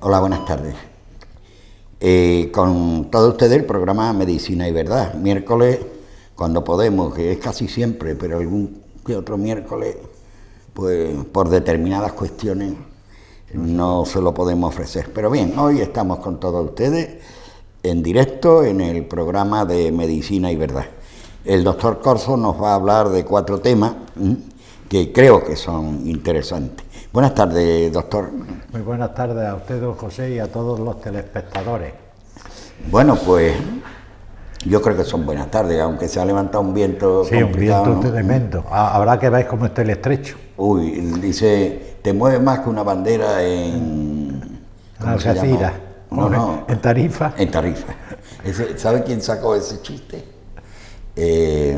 Hola, buenas tardes. Con todos ustedes el programa Medicina y Verdad, miércoles cuando podemos, que es casi siempre, pero algún que otro miércoles, pues por determinadas cuestiones no se lo podemos ofrecer. Pero bien, hoy estamos con todos ustedes en directo en el programa de Medicina y Verdad. El doctor Corzo nos va a hablar de 4 temas que creo que son interesantes. Buenas tardes, doctor. Muy buenas tardes a usted, don José, y a todos los telespectadores. Bueno, pues yo creo que son buenas tardes, aunque se ha levantado un viento complicado. Sí, un viento tremendo. Habrá que ver cómo está el estrecho. Uy, dice, te mueves más que una bandera en Algeciras. No, en Tarifa. En Tarifa. ¿Sabe quién sacó ese chiste? Que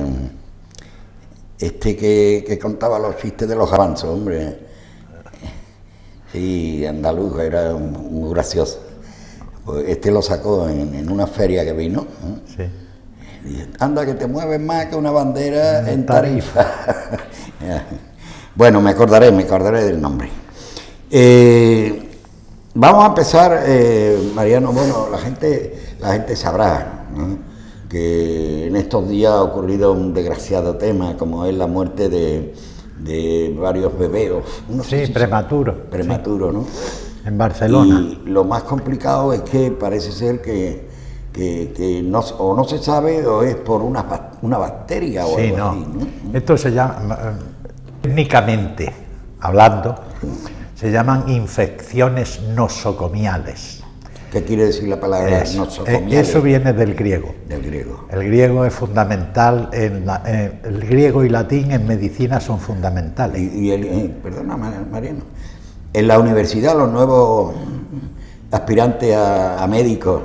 contaba los chistes de los avanzos, hombre. Sí, andaluz, era muy gracioso. Pues lo sacó en una feria que vino. Sí. Dice, anda, que te mueves más que una bandera en Tarifa. Bueno, me acordaré del nombre. Vamos a empezar, Mariano. Bueno, la gente sabrá, ¿no?, que en estos días ha ocurrido un desgraciado tema, como es la muerte de varios bebés. No sé si prematuro, sí, ¿no? En Barcelona. Y lo más complicado es que parece ser que no se sabe, o es por una bacteria o algo así, ¿no? Esto se llama, técnicamente hablando, se llaman infecciones nosocomiales. ¿Qué quiere decir la palabra nosocomiales? Eso viene del griego. Del griego. El griego es fundamental, el griego y latín en medicina son fundamentales. Perdona, Mariano, en la universidad los nuevos aspirantes a médicos,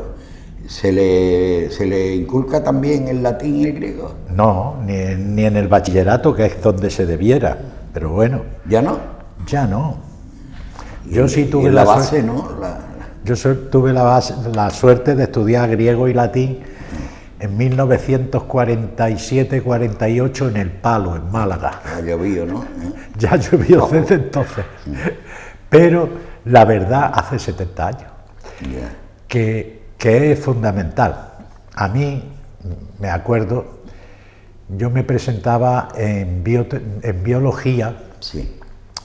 ¿se le inculca también el latín y el griego? No, ni en el bachillerato, que es donde se debiera, pero bueno. ¿Ya no? Ya no. Yo sí tuve la base, ¿no? Yo tuve la suerte de estudiar griego y latín en 1947-48 en El Palo, en Málaga. Ha llovido, ¿no? Ya llovió desde entonces. Pero la verdad, hace 70 años, que es fundamental. A mí, me acuerdo, yo me presentaba en biología, sí,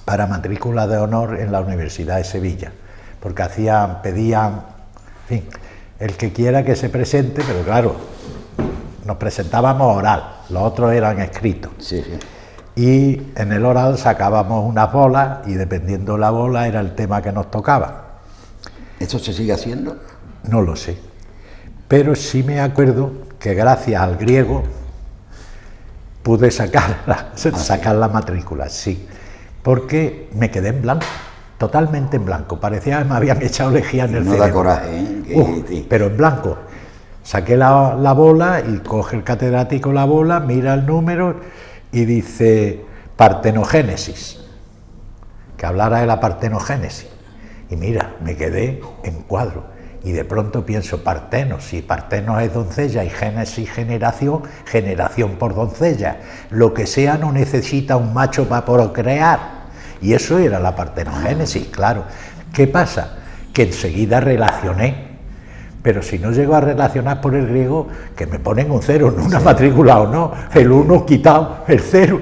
para matrícula de honor en la Universidad de Sevilla, porque pedían, en fin, el que quiera que se presente, pero claro, nos presentábamos oral, los otros eran escritos. Sí, sí. Y en el oral sacábamos unas bolas y dependiendo de la bola era el tema que nos tocaba. ¿Eso se sigue haciendo? No lo sé, pero sí me acuerdo que gracias al griego pude sacar la matrícula, sí, porque me quedé en blanco. Totalmente en blanco, parecía que me habían echado lejía en el cerebro. No da coraje, ¿eh? Pero en blanco. Saqué la bola y coge el catedrático la bola, mira el número y dice partenogénesis, que hablara de la partenogénesis. Y mira, me quedé en cuadro. Y de pronto pienso, partenos, si partenos es doncella y génesis generación, generación por doncella. Lo que sea no necesita un macho para procrear. Y eso era la partenogénesis, claro. ¿Qué pasa? Que enseguida relacioné. Pero si no llego a relacionar por el griego, que me ponen un 0 en una matrícula o no, el 1 quitado, el 0.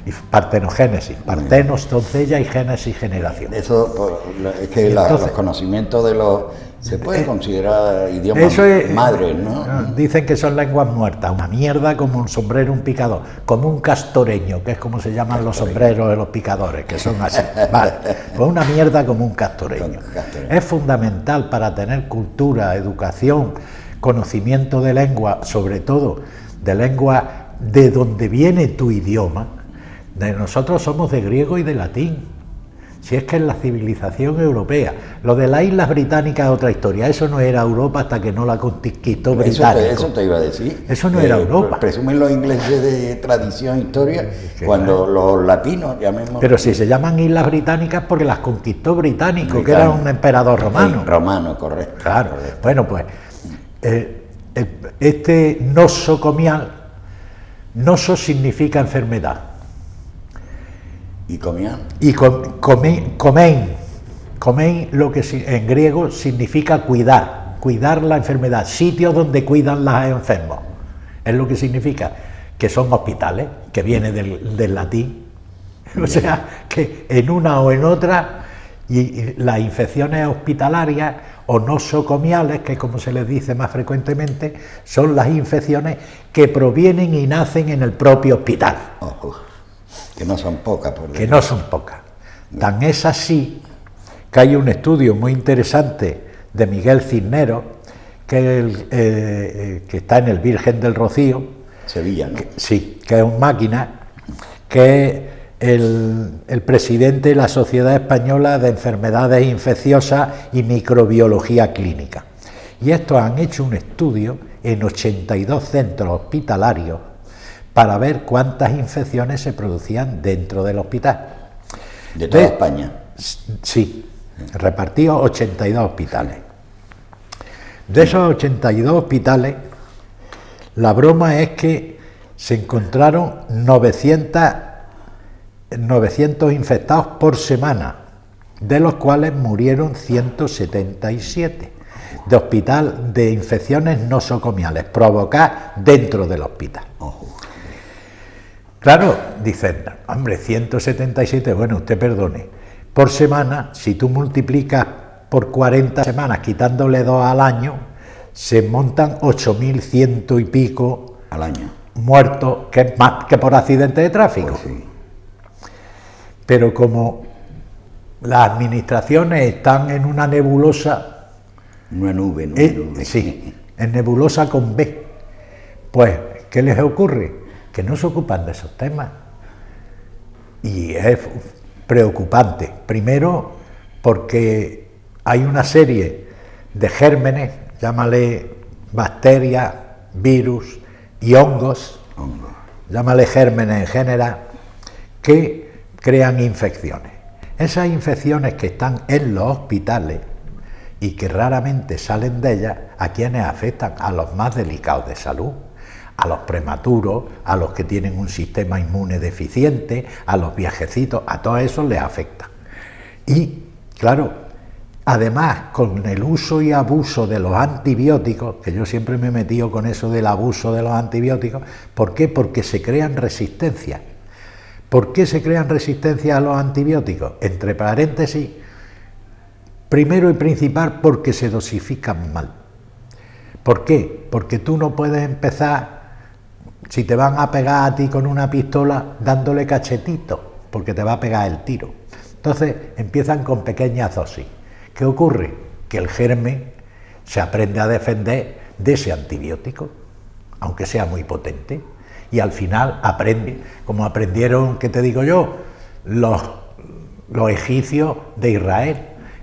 Y partenogénesis, partenos, doncella y génesis, generación. Eso es que entonces, los conocimientos de los... Se puede considerar idiomas madres, ¿no? Dicen que son lenguas muertas, una mierda como un sombrero, un picador, como un castoreño, que es como se llaman los sombreros de los picadores, que son así. Vale, pues una mierda como un castoreño. Es fundamental para tener cultura, educación, conocimiento de lengua, sobre todo de lengua de donde viene tu idioma. Nosotros somos de griego y de latín. Si es que es la civilización europea. Lo de las Islas Británicas es otra historia. Eso no era Europa hasta que no la conquistó británico. Eso te iba a decir. Eso no era Europa. Presumen los ingleses de tradición, historia, cuando los latinos, llamemos... Pero si se llaman Islas Británicas porque las conquistó británico, que era un emperador romano. Sí, romano, correcto. Claro. Correcto. Bueno, pues este nosocomial, noso significa enfermedad. ¿Y comían? Y comein, lo que en griego significa cuidar la enfermedad, sitio donde cuidan los enfermos. Es lo que significa, que son hospitales, que viene del latín. O sea, que en una o en otra, y las infecciones hospitalarias o nosocomiales, que es como se les dice más frecuentemente, son las infecciones que provienen y nacen en el propio hospital. Que no son pocas, por que no son pocas. Tan es así que hay un estudio muy interesante de Miguel Cisneros, que está en el Virgen del Rocío. Sevilla, ¿no? Sí, que es un máquina, que es el presidente de la Sociedad Española de Enfermedades Infecciosas y Microbiología Clínica. Y estos han hecho un estudio en 82 centros hospitalarios para ver cuántas infecciones se producían dentro del hospital. ¿De toda España? Sí, repartidos 82 hospitales. De esos 82 hospitales, la broma es que se encontraron 900 infectados por semana, de los cuales murieron 177, de infecciones nosocomiales provocadas dentro del hospital. Claro, dicen, hombre, 177, bueno, usted perdone, por semana, si tú multiplicas por 40 semanas, quitándole 2 al año, se montan 8.100 y pico al año muertos, que es más que por accidente de tráfico. Pues sí. Pero como las administraciones están en una nebulosa... Una nube. Sí, en nebulosa con B. Pues, ¿qué les ocurre? Que no se ocupan de esos temas. Y es preocupante. Primero, porque hay una serie de gérmenes, llámale bacterias, virus y hongos, llámale gérmenes en general, que crean infecciones. Esas infecciones que están en los hospitales y que raramente salen de ellas, ¿a quienes afectan? A los más delicados de salud, a los prematuros, a los que tienen un sistema inmune deficiente, a los viejecitos, a todos esos les afecta. Y, claro, además, con el uso y abuso de los antibióticos, que yo siempre me he metido con eso del abuso de los antibióticos, ¿por qué? Porque se crean resistencias. ¿Por qué se crean resistencias a los antibióticos? Entre paréntesis, primero y principal, porque se dosifican mal. ¿Por qué? Porque tú no puedes empezar, si te van a pegar a ti con una pistola, dándole cachetitos, porque te va a pegar el tiro. Entonces empiezan con pequeñas dosis. ¿Qué ocurre? Que el germen se aprende a defender de ese antibiótico, aunque sea muy potente, y al final aprende, como aprendieron, ¿qué te digo yo?, los egipcios de Israel.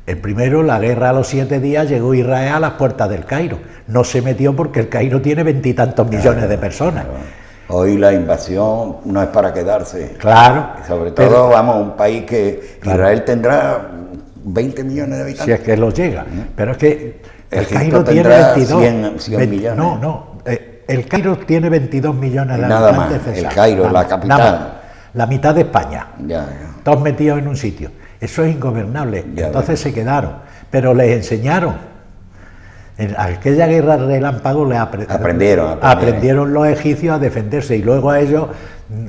El primero, la guerra a los 7 días, llegó Israel a las puertas del Cairo. No se metió porque el Cairo tiene 20 y tantos millones de personas. Hoy la invasión no es para quedarse. Claro. Sobre todo, vamos, un país que Israel tendrá 20 millones de habitantes. Si es que los llega. Pero es que el Egipto Cairo tiene tendrá 22. 100 millones. No. El Cairo tiene 22 millones de nada habitantes. Más. El Cairo, la capital. La mitad de España. Ya. Todos metidos en un sitio. Eso es ingobernable. Ya, entonces se quedaron. Pero les enseñaron. En aquella guerra relámpago les aprendieron los egipcios a defenderse. Y luego a ellos,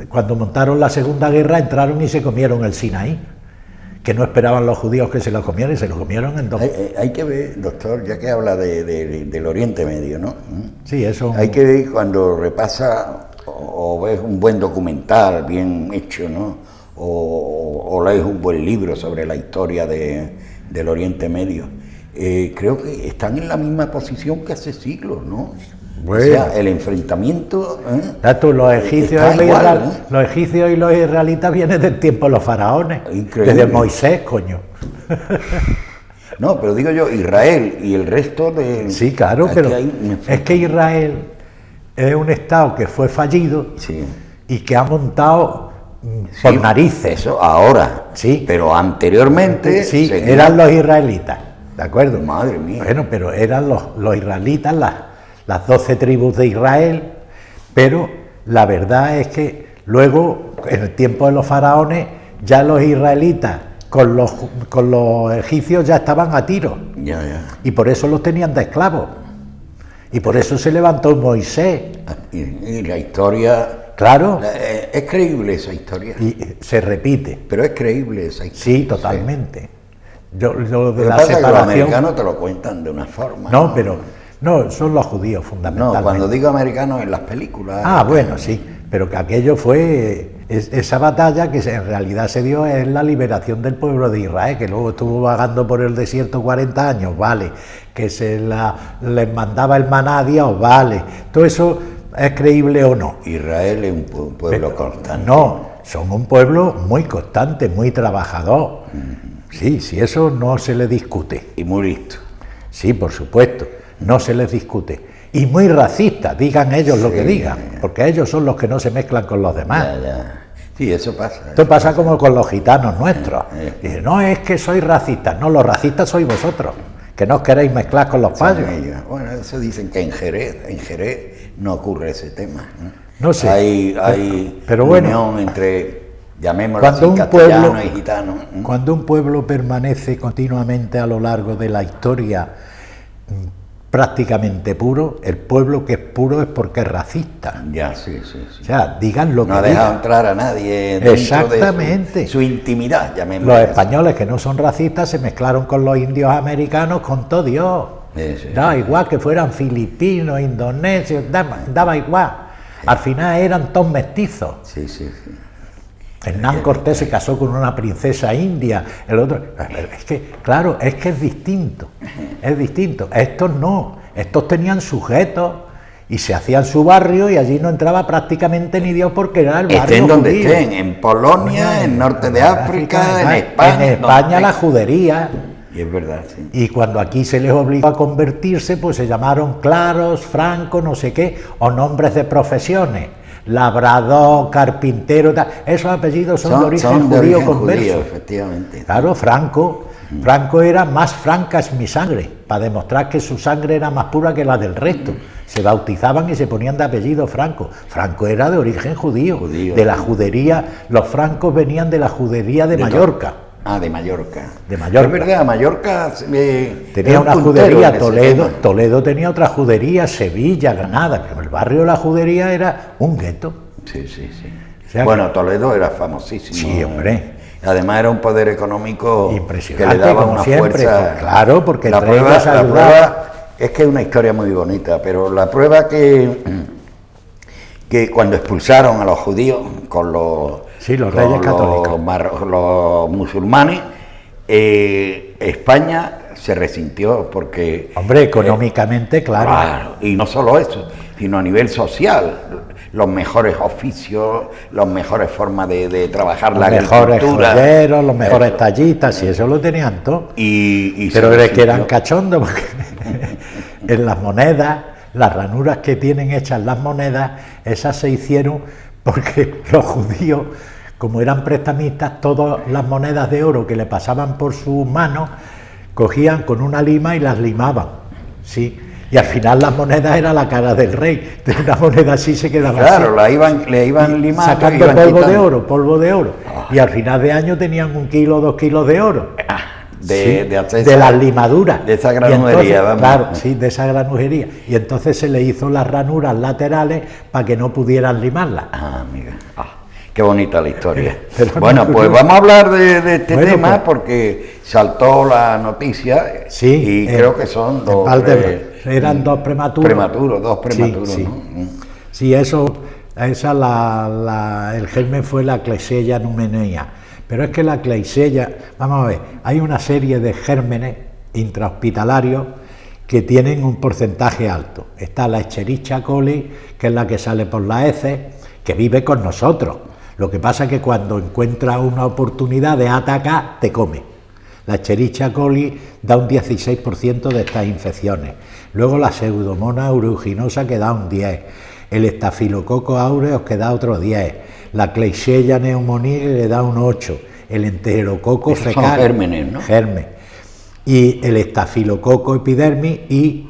cuando montaron la Segunda Guerra, entraron y se comieron el Sinaí. Que no esperaban los judíos que se lo comieran y se lo comieron en 2. Hay que ver, doctor, ya que habla del Oriente Medio, ¿no? Sí, eso. Hay que ver cuando repasa o ves un buen documental bien hecho, ¿no? O lees un buen libro sobre la historia del Oriente Medio. Creo que están en la misma posición que hace siglos, ¿no? Bueno. O sea, el enfrentamiento... Ya tú, los egipcios, está igual, los egipcios y los israelitas vienen del tiempo de los faraones. Increíble. Desde Moisés, coño. No, pero digo yo, Israel y el resto de... Sí, claro, aquí pero hay un es que Israel es un Estado que fue fallido Sí. y que ha montado por Sí, narices. Eso ahora. Sí. Pero anteriormente... Sí, seguía- eran los israelitas, ¿de acuerdo? Madre mía. Bueno, pero eran los israelitas, las 12 tribus de Israel, pero la verdad es que luego, en el tiempo de los faraones, ya los israelitas con los egipcios ya estaban a tiro, Ya. y por eso los tenían de esclavos, y por eso se levantó Moisés, Y la historia... claro, Es creíble esa historia. y se repite. Pero es creíble esa historia. Sí, totalmente. Yo de Lo que la pasa es que los separación... americanos te lo cuentan de una forma. No, pero no, son los judíos fundamentalmente. No, cuando digo americanos en las películas. Ah, bueno, sí, pero que aquello fue esa batalla que en realidad se dio es la liberación del pueblo de Israel, que luego estuvo vagando por el desierto 40 años, vale, que les mandaba el maná a Dios, vale, todo eso es creíble o no. Israel es un pueblo constante. No, son un pueblo muy constante, muy trabajador. Sí, sí, eso no se le discute. Y muy listo. Sí, por supuesto, no se les discute. Y muy racistas, digan ellos lo que digan, porque ellos son los que no se mezclan con los demás. Ya. Sí, eso pasa. Esto pasa como con los gitanos nuestros. Dicen, no es que sois racistas, no, los racistas sois vosotros, que no os queréis mezclar con los Son payos. ellos. Bueno, eso dicen que en Jerez no ocurre ese tema. No sé. Hay Pero bueno, unión entre, llamémoslo cuando así, un pueblo, castellano y gitano. cuando un pueblo permanece continuamente a lo largo de la historia prácticamente puro, el pueblo que es puro es porque es racista. Ya, sí. O sea, digan lo No que ha dejado digan. entrar a nadie dentro Exactamente. de su intimidad, llamémoslo Los así. españoles que no son racistas se mezclaron con los indios americanos con todo Dios. Sí. Daba igual que fueran filipinos, indonesios, daba igual. Al final eran todos mestizos. Sí. Hernán Cortés se casó con una princesa india, el otro... Es que, claro, es que es distinto. Estos no, estos tenían sujetos y se hacían su barrio y allí no entraba prácticamente ni Dios porque era el barrio Estén donde judío. estén, en Polonia, en norte de África, en España. En España donde la estén. judería. Y es verdad, sí. Y cuando aquí se les obligó a convertirse, pues se llamaron Claros, Franco, no sé qué, o nombres de profesiones. Labrador, carpintero, tal. Esos apellidos son de origen judío converso. Efectivamente. Claro, Franco era más franca es mi sangre, para demostrar que su sangre era más pura que la del resto. Se bautizaban y se ponían de apellido Franco. Franco era de origen judío, de la judería. Los francos venían de la judería de Mallorca. De Mallorca. De Mallorca. Es verdad, Mallorca Tenía una judería, Toledo tenía otra judería, Sevilla, Granada, pero el barrio de la judería era un gueto. Sí. O sea, Bueno, Toledo era famosísimo. Sí, hombre. Además era un poder económico Impresionante, que le daba como una siempre. fuerza. Claro, porque la entre prueba, ellos la ayudaba. prueba es que es una historia muy bonita, pero la prueba que cuando expulsaron a los judíos con los reyes católicos, los musulmanes, España se resintió porque... Hombre, económicamente, claro. Y no solo eso, sino a nivel social, los mejores oficios, las mejores formas de trabajar la agricultura. Los mejores joyeros, los mejores tallistas, y eso lo tenían todo. Pero es que eran cachondos, porque en las monedas, las ranuras que tienen hechas las monedas, esas se hicieron porque los judíos, como eran prestamistas, todas las monedas de oro que le pasaban por sus manos, cogían con una lima y las limaban, ¿sí? Y al final las monedas era la cara del rey, de una moneda así se quedaba claro, así. le iban limando, sacando iban polvo de oro, y al final de año tenían 1 kilo, 2 kilos de oro. De las limaduras. De esa granujería, vamos. Claro, sí, de esa granujería. Y entonces se le hizo las ranuras laterales para que no pudieran limarlas. Amiga. Qué bonita la historia. Bueno, pues vamos a hablar de este tema porque saltó la noticia y creo que son dos. Eran dos prematuros. Dos prematuros, sí. ¿no? Sí, el germen fue la Klebsiella pneumoniae. Pero es que la Klebsiella, vamos a ver, hay una serie de gérmenes intrahospitalarios que tienen un porcentaje alto. Está la Escherichia coli, que es la que sale por las heces, que vive con nosotros. Lo que pasa es que cuando encuentra una oportunidad de atacar, te come. La Escherichia coli da un 16% de estas infecciones. Luego la Pseudomonas aeruginosa, que da un 10%. El Staphylococcus aureus, que da otro 10%. La Klebsiella pneumoniae le da un 8%. El Enterococo fecal. Son gérmenes, ¿no? Germes. Y el Estafilococo epidermis y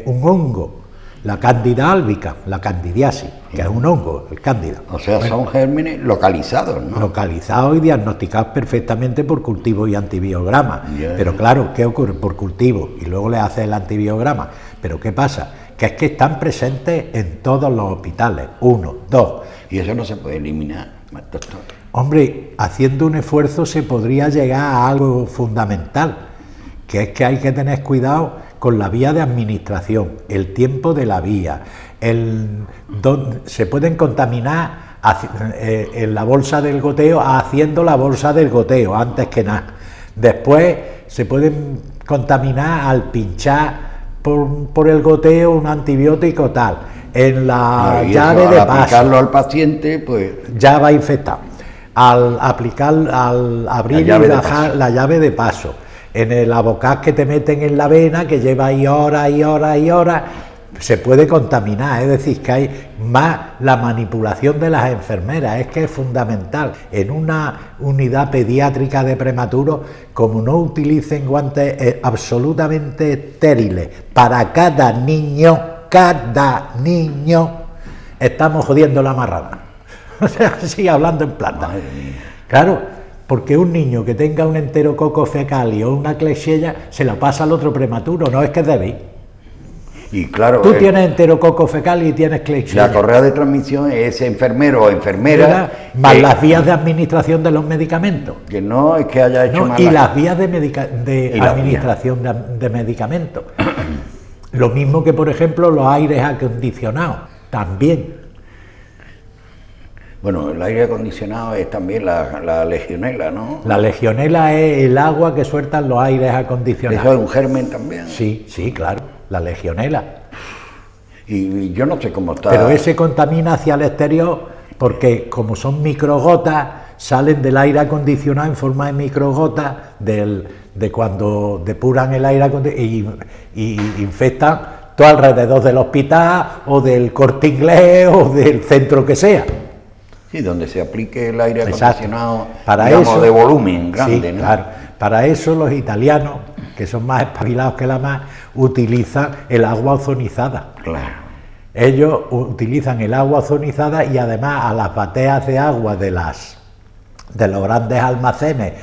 un hongo, la Candida albicans, la candidiasis, que es un hongo, el cándida. O sea, bueno, son gérmenes localizados, ¿no? Localizados y diagnosticados perfectamente por cultivo y antibiograma. Pero claro, ¿qué ocurre? Por cultivo, y luego le hace el antibiograma. Pero ¿qué pasa? Que es que están presentes en todos los hospitales. 1, 2. Y eso no se puede eliminar, doctor. Hombre, haciendo un esfuerzo se podría llegar a algo fundamental, que es que hay que tener cuidado con la vía de administración, el tiempo de la vía, se pueden contaminar en la bolsa del goteo haciendo la bolsa del goteo, antes que nada. Después se pueden contaminar al pinchar por el goteo un antibiótico tal, en la llave de paso. Al aplicarlo al paciente, pues ya va infectado. Al abrir y bajar la llave de paso, en el abocaz que te meten en la vena, que lleva ahí horas y horas y horas, se puede contaminar. Es decir, que hay más la manipulación de las enfermeras, es que es fundamental. En una unidad pediátrica de prematuros, como no utilicen guantes absolutamente estériles para cada niño, estamos jodiendo la marrana. O sea, sigue hablando en plata. Claro, porque un niño que tenga un enterococo fecal o una Klebsiella se la pasa al otro prematuro, no es que debe. Y claro, tú tienes enterococo fecal y tienes Klebsiella. La correa de transmisión es ese enfermero o enfermera. Más las vías de administración de los medicamentos. Que no es que haya hecho mal. Y las vías de administración de medicamentos. Lo mismo que, por ejemplo, los aires acondicionados, también. Bueno, el aire acondicionado es también la legionela, ¿no? La legionela es el agua que sueltan los aires acondicionados. ¿Eso es un germen también? Sí, claro, la legionela. Y yo no sé cómo está. Pero ese contamina hacia el exterior porque, como son microgotas, salen del aire acondicionado en forma de microgotas de cuando depuran el aire acondicionado y infectan todo alrededor del hospital o del Corte Inglés o del centro que sea. Sí, donde se aplique el aire acondicionado, para digamos, eso, de volumen grande, sí, ¿no? Claro. Para eso los italianos, que son más espabilados que la más, utilizan el agua ozonizada. Claro. Ellos utilizan el agua ozonizada y además a las bateas de agua de los grandes almacenes,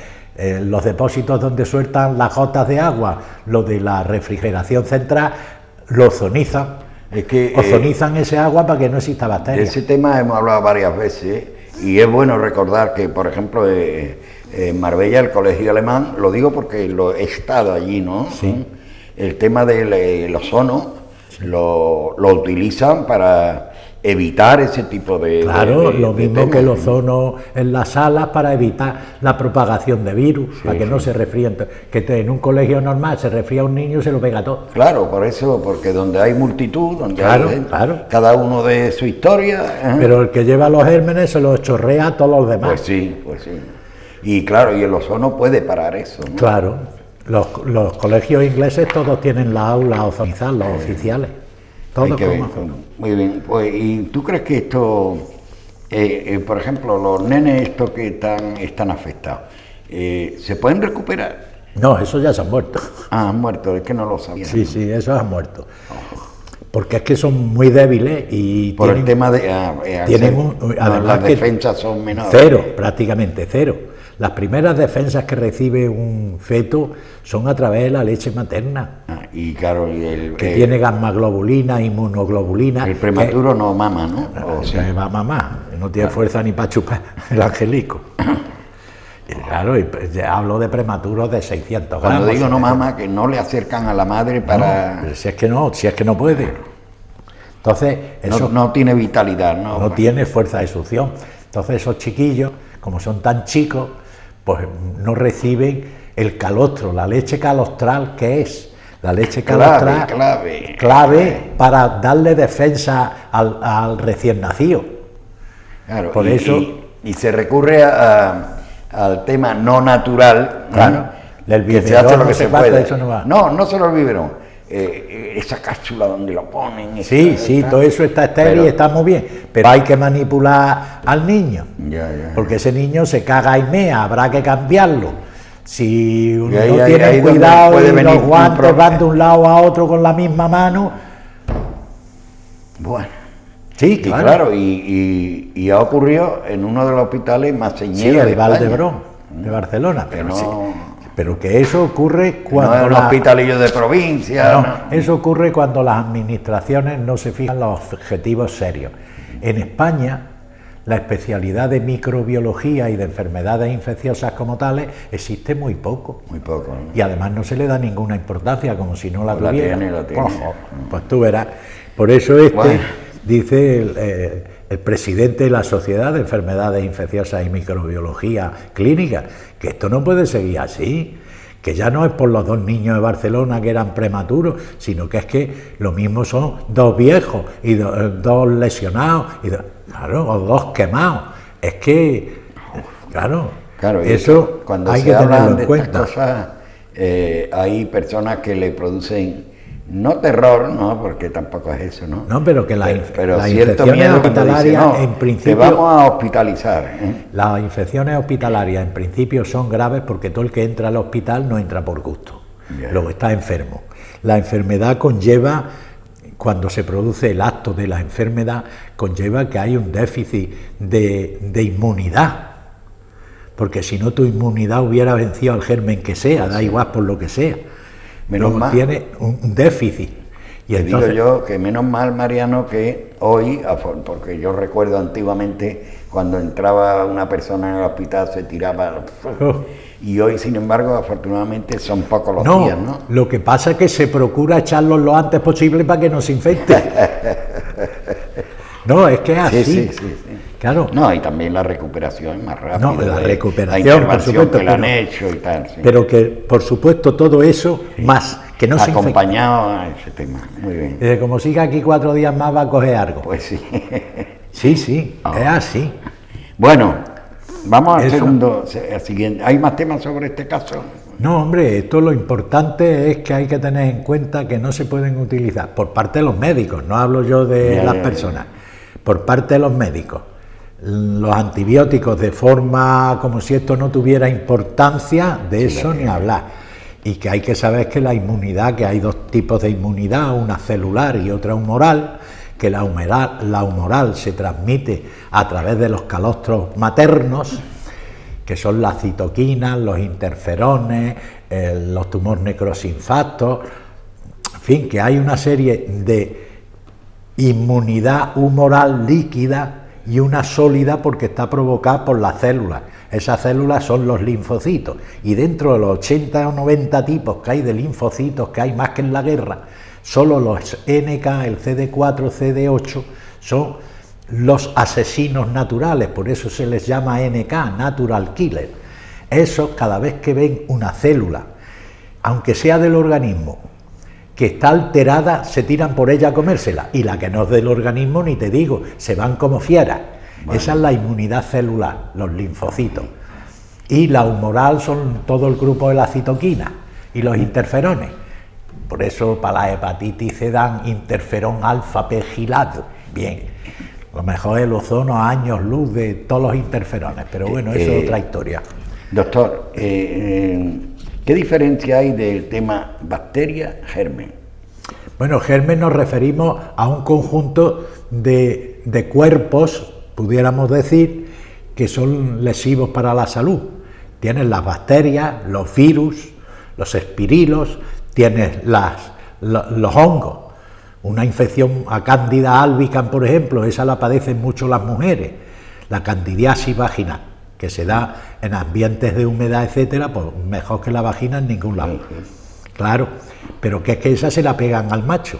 los depósitos donde sueltan las gotas de agua, lo de la refrigeración central, lo ozonizan. Es que, ozonizan ese agua para que no exista bacterias. De ese tema hemos hablado varias veces y es bueno recordar que, por ejemplo, en Marbella, el colegio alemán, lo digo porque lo he estado allí, ¿no? Sí. El tema del ozono lo utilizan para evitar ese tipo de... Claro, lo mismo que el ozono en las salas para evitar la propagación de virus, para que no se resfríen. Que en un colegio normal se resfría un niño y se lo pega todo. Claro, por eso, porque donde hay multitud, donde hay cada uno de su historia... Pero el que lleva los gérmenes se los chorrea a todos los demás. Pues sí. Y claro, y el ozono puede parar eso, ¿no? Claro, los colegios ingleses todos tienen las aulas ozonizadas, los oficiales. Todo muy bien, pues, ¿y tú crees que esto, por ejemplo, los nenes estos que están afectados, se pueden recuperar? No, esos ya se han muerto. Ah, han muerto, es que no lo sabía. Sí, esos han muerto. Porque es que son muy débiles y por el tema de... además las defensas son menores. Cero, prácticamente cero. Las primeras defensas que recibe un feto son a través de la leche materna. Y claro, que tiene gamma-globulina, inmunoglobulina. El prematuro no mama, ¿no? Va a mamar, no tiene fuerza ni para chupar el angelico. Y claro, hablo de prematuros de 600 gramos. Cuando digo no mama, que no le acercan a la madre para... No, si es que no puede. Entonces, eso no tiene vitalidad, ¿no? No tiene fuerza de succión. Entonces esos chiquillos, como son tan chicos, pues no reciben el calostro, la leche calostral, que es La leche calostral, clave para darle defensa al recién nacido. Claro, por eso... y se recurre al tema no natural, claro, del que se hace lo que se puede. Eso no va. No solo el biberón, esa cápsula donde lo ponen. Sí, todo eso está estéril y está muy bien, pero hay que manipular al niño, porque ese niño se caga y mea, habrá que cambiarlo. Si uno no tiene cuidado y los guantes van de un lado a otro con la misma mano. Bueno. Sí, claro. Y ha ocurrido en uno de los hospitales más señeros de Valdebrón, de Barcelona, pero que eso ocurre cuando... No en los hospitalillos de provincia. Eso ocurre cuando las administraciones no se fijan los objetivos serios. En España, la especialidad de microbiología y de enfermedades infecciosas como tales existe muy poco. Muy poco, ¿no? Y además no se le da ninguna importancia, como si no la tuviera. La tiene. Ojo, pues tú verás. Por eso dice el presidente de la Sociedad de Enfermedades Infecciosas y Microbiología Clínica, que esto no puede seguir así, que ya no es por los 2 niños de Barcelona que eran prematuros, sino que es que lo mismo son 2 viejos y 2 lesionados, o 2 quemados. Es que, claro eso cuando hay se que tenerlo hablan de en cuenta. Estas cosas, hay personas que le producen... No terror, no, porque tampoco es eso, ¿no? No, pero que pero las cierto infecciones miedo hospitalarias, dice, en principio... te vamos a hospitalizar. Las infecciones hospitalarias, en principio, son graves porque todo el que entra al hospital no entra por gusto. Luego está enfermo. La enfermedad conlleva, cuando se produce el acto de la enfermedad, conlleva que hay un déficit de inmunidad. Porque si no, tu inmunidad hubiera vencido al germen que sea, da igual por lo que sea. Menos mal, tiene un déficit. Y entonces, digo yo que menos mal, Mariano, que hoy, porque yo recuerdo antiguamente cuando entraba una persona en el hospital se tiraba, y hoy sin embargo afortunadamente son pocos los días, ¿no? Lo que pasa es que se procura echarlos lo antes posible para que no se infecte. No, es que es así. Sí. Claro. No, y también la recuperación es más rápida. No, la recuperación, la intervención por supuesto, que le han hecho y tal. Sí. Pero que, por supuesto, todo eso, más que no se infecte. Acompañado a ese tema, muy bien. Como siga aquí 4 días más va a coger algo. Pues sí. Sí, es así. Bueno, vamos al siguiente. ¿Hay más temas sobre este caso? No, hombre, esto lo importante es que hay que tener en cuenta que no se pueden utilizar, por parte de los médicos, no hablo yo de las personas, por parte de los médicos, los antibióticos de forma como si esto no tuviera importancia, de eso ni hablar. Y que hay que saber que la inmunidad, que hay 2 tipos de inmunidad, una celular y otra humoral, que la humoral se transmite a través de los calostros maternos, que son las citoquinas, los interferones, los tumores necrosinfartos, en fin, que hay una serie de inmunidad humoral líquida y una sólida porque está provocada por las células. Esas células son los linfocitos, y dentro de los 80 o 90 tipos que hay de linfocitos, que hay más que en la guerra, solo los NK, el CD4, CD8, son los asesinos naturales, por eso se les llama NK, Natural Killer. Esos, cada vez que ven una célula, aunque sea del organismo, que está alterada, se tiran por ella a comérsela, y la que no es del organismo, ni te digo, se van como fieras. Vale. Esa es la inmunidad celular, los linfocitos. Y la humoral son todo el grupo de la citoquina y los interferones. Por eso para la hepatitis se dan interferón alfa pegilado. Bien, a lo mejor el ozono a años luz de todos los interferones, pero bueno, eso es otra historia. Doctor, ¿qué diferencia hay del tema bacteria-germen? Bueno, germen nos referimos a un conjunto de cuerpos, pudiéramos decir, que son lesivos para la salud. Tienes las bacterias, los virus, los espirilos, tienes los hongos. Una infección a Candida albicans, por ejemplo, esa la padecen mucho las mujeres. La candidiasis vaginal, que se da en ambientes de humedad, etcétera, pues mejor que la vagina en ningún lado. Claro, pero que es que esa se la pegan al macho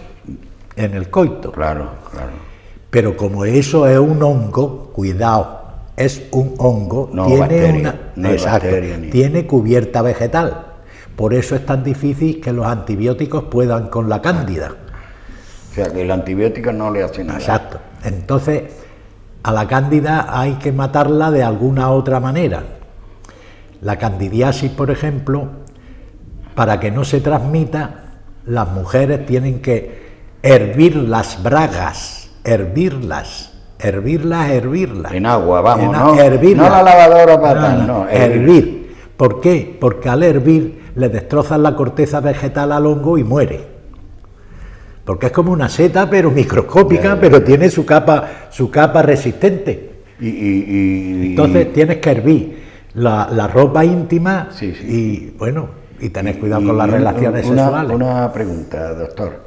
en el coito. Claro. Pero como eso es un hongo, cuidado, es un hongo, no tiene bacteria, tiene cubierta vegetal. Por eso es tan difícil que los antibióticos puedan con la cándida. O sea, que el antibiótico no le hace nada. Exacto. Entonces, a la cándida hay que matarla de alguna otra manera. La candidiasis, por ejemplo, para que no se transmita, las mujeres tienen que hervir las bragas, hervirlas. En agua, vamos, hervirlas. No la lavadora para tal, no. Hervir. ¿Por qué? Porque al hervir le destrozan la corteza vegetal al hongo y muere. Porque es como una seta, pero microscópica, pero tiene su capa resistente. Entonces tienes que hervir la ropa íntima y, bueno, y tener cuidado con las relaciones sexuales. Una pregunta, doctor.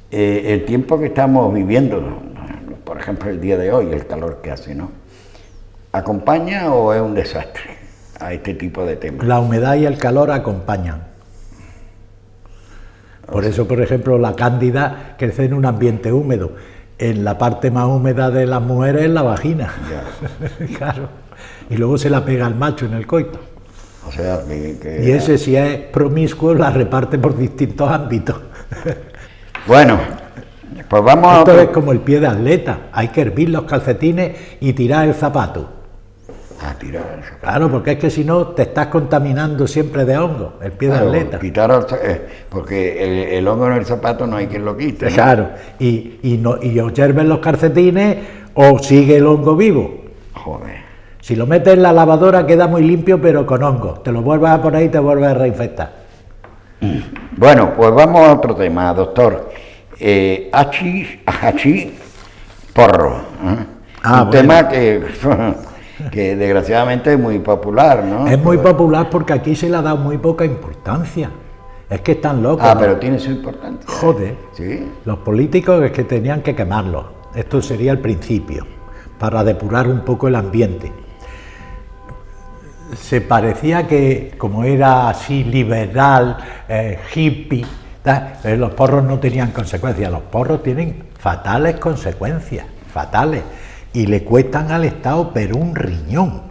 El tiempo que estamos viviendo, por ejemplo, el día de hoy, el calor que hace, ¿no? ¿Acompaña o es un desastre a este tipo de temas? La humedad y el calor acompañan. Por eso, por ejemplo, la cándida crece en un ambiente húmedo. En la parte más húmeda de las mujeres es la vagina. Claro. Y luego se la pega al macho en el coito. O sea, y ese, si es promiscuo, la reparte por distintos ámbitos. Bueno, pues vamos Esto es como el pie de atleta. Hay que hervir los calcetines y tirar el zapato. Tirar el zapato. Claro, porque es que si no te estás contaminando siempre de hongo, el pie de atleta. Porque el hongo en el zapato no hay quien lo quite, ¿no? Claro, y o hierven los calcetines o sigue el hongo vivo. Joder. Si lo metes en la lavadora queda muy limpio, pero con hongo. Te lo vuelves a poner y te vuelves a reinfectar. Bueno, pues vamos a otro tema, doctor. Hachís, porro. Un tema que desgraciadamente es muy popular, ¿no? Es muy popular porque aquí se le ha dado muy poca importancia. Es que están locos. ¿no? Pero tiene su importancia. Joder. ¿Sí? Los políticos es que tenían que quemarlos. Esto sería el principio, para depurar un poco el ambiente. Se parecía que, como era así liberal, hippie, los porros no tenían consecuencias. Los porros tienen fatales consecuencias, fatales. Y le cuestan al Estado pero un riñón,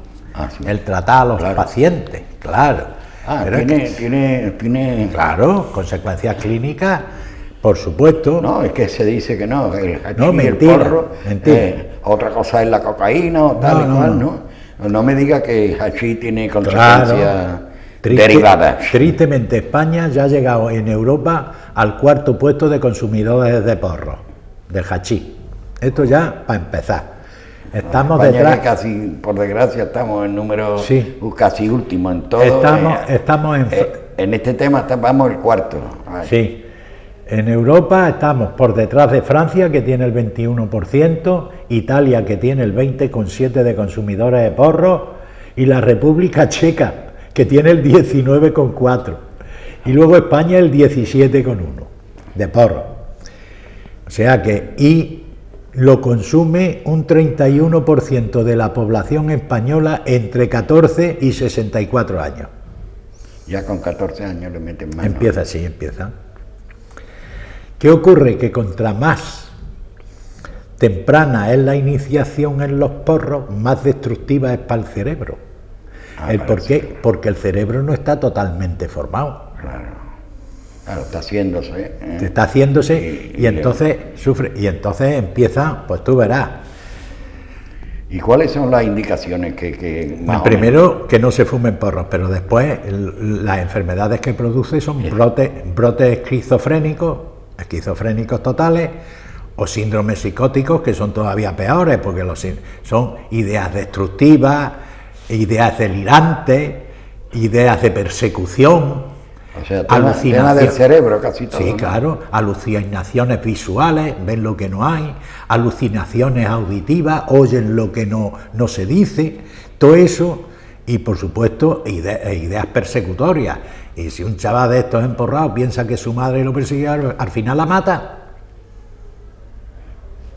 el tratar a los pacientes, claro. Tiene... Claro, consecuencias clínicas, por supuesto. No, es que se dice que no, el hachís no, mentira, y el porro, mentira. Otra cosa es la cocaína o tal y cual, ¿no? No me diga que el hachís tiene consecuencias derivadas. Tristemente, España ya ha llegado en Europa al 4º puesto de consumidores de porro, de hachís. Esto ya para empezar. Estamos España detrás. Que casi, por desgracia, estamos en número casi último en todo. Estamos en este tema vamos el 4. Ay. Sí. En Europa estamos por detrás de Francia, que tiene el 21%, Italia, que tiene el 20,7% de consumidores de porro, y la República Checa, que tiene el 19,4%. Y luego España el 17,1% de porro. O sea que, lo consume un 31% de la población española entre 14 y 64 años. Ya con 14 años le meten mano. Empieza así, empieza. ¿Qué ocurre? Que contra más temprana es la iniciación en los porros, más destructiva es para el cerebro. ¿Por qué? Porque el cerebro no está totalmente formado. Claro, está haciéndose. Está haciéndose y entonces sufre. Y entonces empieza, pues tú verás. ¿Y cuáles son las indicaciones que más primero, que no se fumen porros, pero después las enfermedades que produce son brotes esquizofrénicos totales, o síndromes psicóticos, que son todavía peores, porque son ideas destructivas, ideas delirantes, ideas de persecución. O sea, tema del cerebro casi todo. Sí, ¿no? claro, alucinaciones visuales, ven lo que no hay, alucinaciones auditivas, oyen lo que no se dice, todo eso, y por supuesto ideas persecutorias. Y si un chaval de estos emporrados piensa que su madre lo persigue, al final la mata.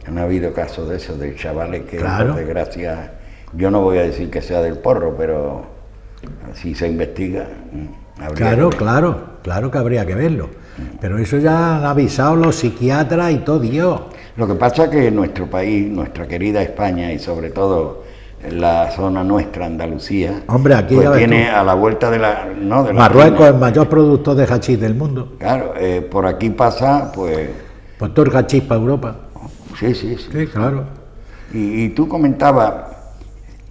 Han habido casos de esos, de chavales que, claro, por desgracia, yo no voy a decir que sea del porro, pero si se investiga... Claro que habría que verlo. Pero eso ya han avisado los psiquiatras y todo Dios. Lo que pasa es que nuestro país, nuestra querida España y sobre todo la zona nuestra, Andalucía, Hombre, aquí pues ya ves tiene tú. a la vuelta de la... No, de la Marruecos esquina. es el mayor productor de hachís del mundo. Claro, por aquí pasa, pues... Pues todo el hachís para Europa. Sí, sí, sí. Sí, claro. Y tú comentabas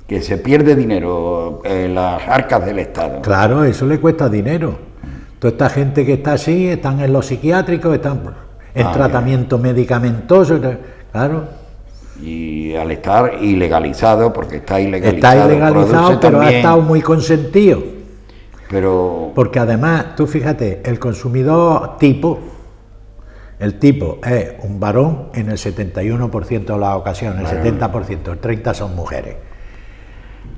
que se pierde dinero en las arcas del Estado. Claro, eso le cuesta dinero. Toda esta gente que está así, están en los psiquiátricos, están en tratamiento medicamentoso, claro. Y al estar ilegalizado, porque está ilegalizado... Está ilegalizado, pero también, ha estado muy consentido. Pero... Porque además, tú fíjate, el consumidor tipo, el tipo es un varón en el 71% de las ocasiones, el 70%, el 30% son mujeres.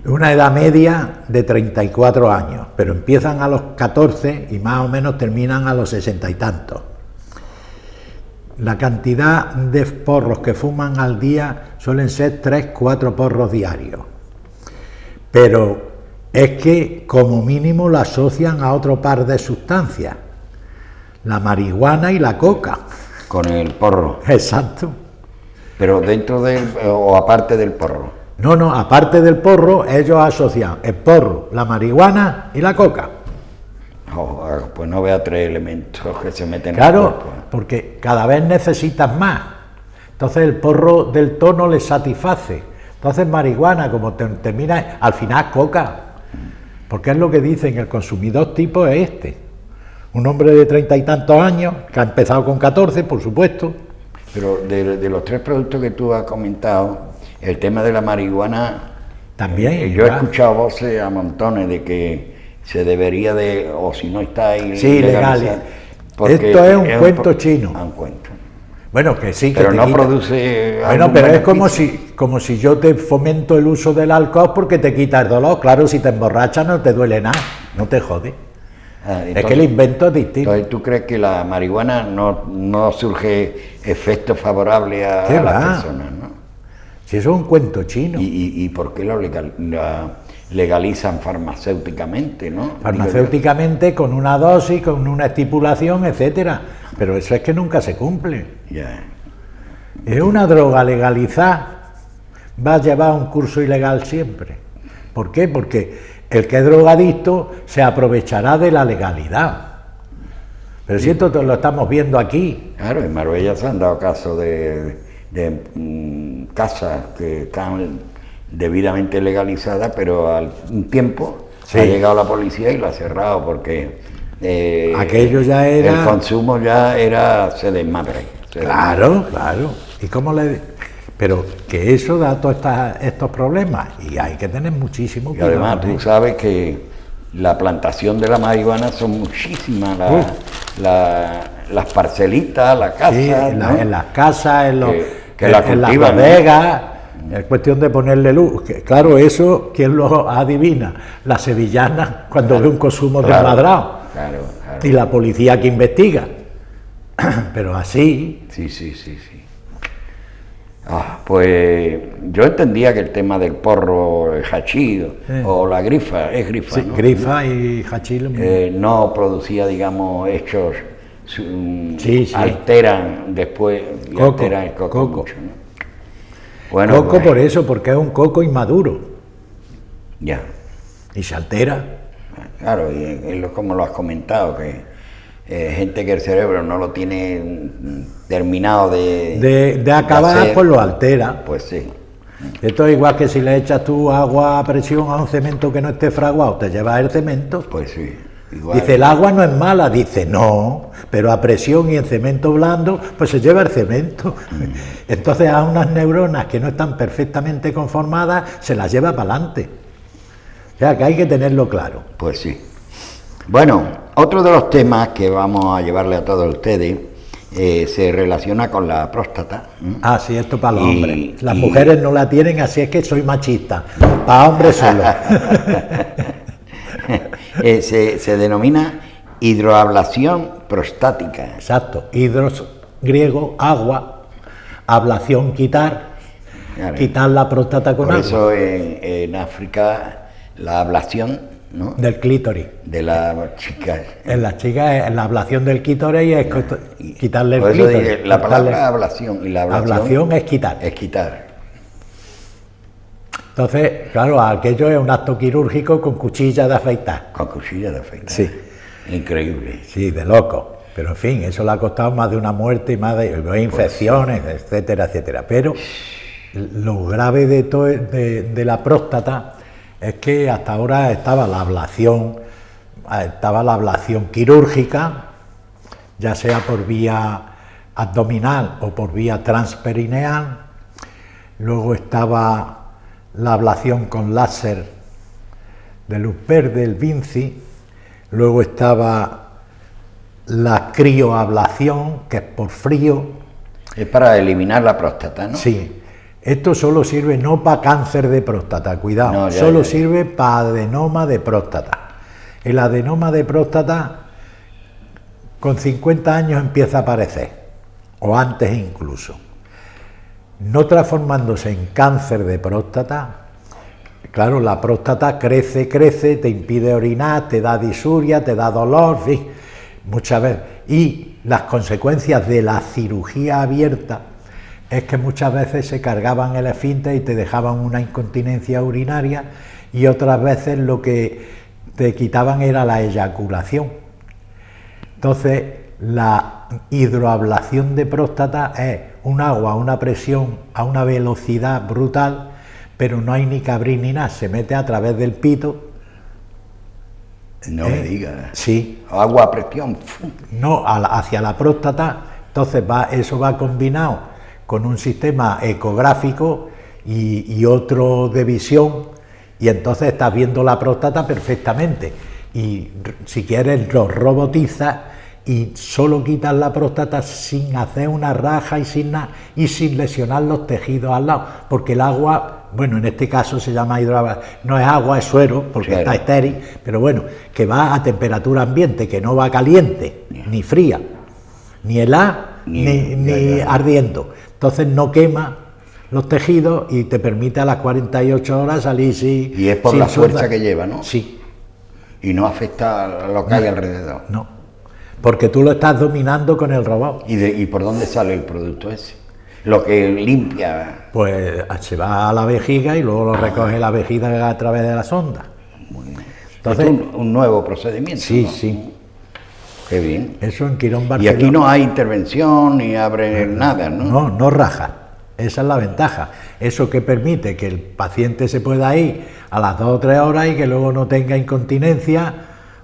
Una edad media de 34 años, pero empiezan a los 14 y más o menos terminan a los 60 y tantos. La cantidad de porros que fuman al día suelen ser 3-4 porros diarios. Pero es que como mínimo lo asocian a otro par de sustancias, la marihuana y la coca. Con el porro. Exacto. Pero dentro del... o aparte del porro. No, aparte del porro, ellos asocian el porro, la marihuana y la coca. Oh, pues no vea 3 elementos que se meten Claro, en el cuerpo. porque cada vez necesitas más. Entonces el porro del tono les satisface. Entonces marihuana, como termina, al final coca. Porque es lo que dicen, el consumidor tipo es este. Un hombre de 30 y tantos años, que ha empezado con 14, por supuesto. Pero de los 3 productos que tú has comentado, el tema de la marihuana... También. yo he escuchado voces a montones de que se debería de, o si no está ahí... Sí, legal. Esto es un cuento chino. Un cuento. Bueno, que sí, que pero te no quita. produce... Bueno, pero es como si yo te fomento el uso del alcohol porque te quita el dolor. Claro, si te emborrachas no te duele nada, no te jode. Entonces, es que el invento es distinto. Entonces, ¿tú crees que la marihuana no surge efecto favorable a las personas, no? Si eso es un cuento chino. ¿Y por qué lo legalizan farmacéuticamente, no? Farmacéuticamente, con una dosis, con una estipulación, etcétera. Pero eso es que nunca se cumple. Ya. Es una droga legalizada, va a llevar un curso ilegal siempre. ¿Por qué? Porque el que es drogadicto se aprovechará de la legalidad. Pero si esto lo estamos viendo aquí. Claro, en Marbella se han dado casos de casas que están debidamente legalizadas, pero al un tiempo ha llegado la policía y lo ha cerrado porque aquello ya era... el consumo ya era se desmadre. Claro. ¿Y cómo le...? Pero que eso da todos estos problemas y hay que tener muchísimo cuidado. Y además tú sabes que la plantación de la marihuana son muchísimas las parcelitas, la casa, sí, ¿no? En las casas, en las cultivan, bodegas, ¿no? Es cuestión de ponerle luz. Claro, eso, ¿quién lo adivina? La sevillana, cuando ve un consumo desmadrado. Claro. Y la policía que investiga. Pero así... Sí. Pues yo entendía que el tema del porro, el hachís o la grifa, es grifa, sí, ¿no? Grifa y hachís. No producía, digamos, hechos... alteran después y coco, alteran el coco mucho, ¿no? Bueno, coco pues, por eso, porque es un coco inmaduro. Ya. Y se altera. Claro, y es como lo has comentado, que gente que el cerebro no lo tiene terminado de acabar, hacer, pues lo altera. Pues sí. Esto es igual que si le echas tú agua a presión a un cemento que no esté fraguado, te llevas el cemento. Pues sí. Igual. Dice, el agua no es mala, dice, no, pero a presión y en cemento blando, pues se lleva el cemento. Entonces a unas neuronas que no están perfectamente conformadas, se las lleva para adelante. O sea, que hay que tenerlo claro. Pues sí. Bueno, otro de los temas que vamos a llevarle a todos ustedes se relaciona con la próstata. Ah, sí, esto para los hombres. Las mujeres no la tienen, así es que soy machista. Para hombres solo. Se denomina hidroablación prostática. Exacto, hidros, griego, agua, ablación, quitar, claro. Quitar la próstata con agua. Por eso en África la ablación, ¿no? Del clítoris. De la chica. En las chicas, la ablación del clítoris es quitarle el clítoris. La palabra ablación y la ablación es quitar. Es quitar. Entonces, claro, aquello es un acto quirúrgico con cuchilla de afeitar. Con cuchilla de afeitar. Sí. Increíble. Sí, de loco. Pero en fin, eso le ha costado más de una muerte y más de infecciones, etcétera, etcétera. Pero lo grave de la próstata es que hasta ahora estaba la ablación quirúrgica, ya sea por vía abdominal o por vía transperineal. Luego estaba la ablación con láser de luz verde, el Vinci. Luego estaba la crioablación, que es por frío. Es para eliminar la próstata, ¿no? Sí. Esto solo sirve no para cáncer de próstata, cuidado, No, solo sirve para adenoma de próstata. El adenoma de próstata con 50 años empieza a aparecer, o antes incluso. No transformándose en cáncer de próstata. Claro, la próstata crece, te impide orinar, te da disuria, te da dolor, en fin, muchas veces. Y las consecuencias de la cirugía abierta es que muchas veces se cargaban el esfínter y te dejaban una incontinencia urinaria, y otras veces lo que te quitaban era la eyaculación. Entonces, la hidroablación de próstata es un agua a una presión, a una velocidad brutal, pero no hay ni que abrir ni nada, se mete a través del pito. No me digas. Sí. Agua a presión. No, hacia la próstata. Entonces eso va combinado con un sistema ecográfico y otro de visión, y entonces estás viendo la próstata perfectamente. Y si quieres lo robotizas y solo quitas la próstata sin hacer una raja y sin nada, y sin lesionar los tejidos al lado, porque el agua, bueno, en este caso se llama hidroablación, no es agua, es suero, porque claro, está estéril, pero bueno, que va a temperatura ambiente, que no va caliente, ni fría, ni helada, ni ardiendo. Entonces no quema los tejidos y te permite a las 48 horas salir sin... Y es por la fuerza que lleva, ¿no? Sí. Y no afecta a lo que hay alrededor. No, porque tú lo estás dominando con el robot. ¿Y por dónde sale el producto ese? Lo que limpia. Pues se va a la vejiga y luego lo recoge la vejiga a través de la sonda. Muy bien. Entonces, es un nuevo procedimiento, sí, ¿no? sí. Qué bien. Eso en Quirón Barcelona. Y aquí no hay intervención ni abre nada, ¿no? No, no raja. Esa es la ventaja. Eso que permite que el paciente se pueda ir a las 2 o 3 horas y que luego no tenga incontinencia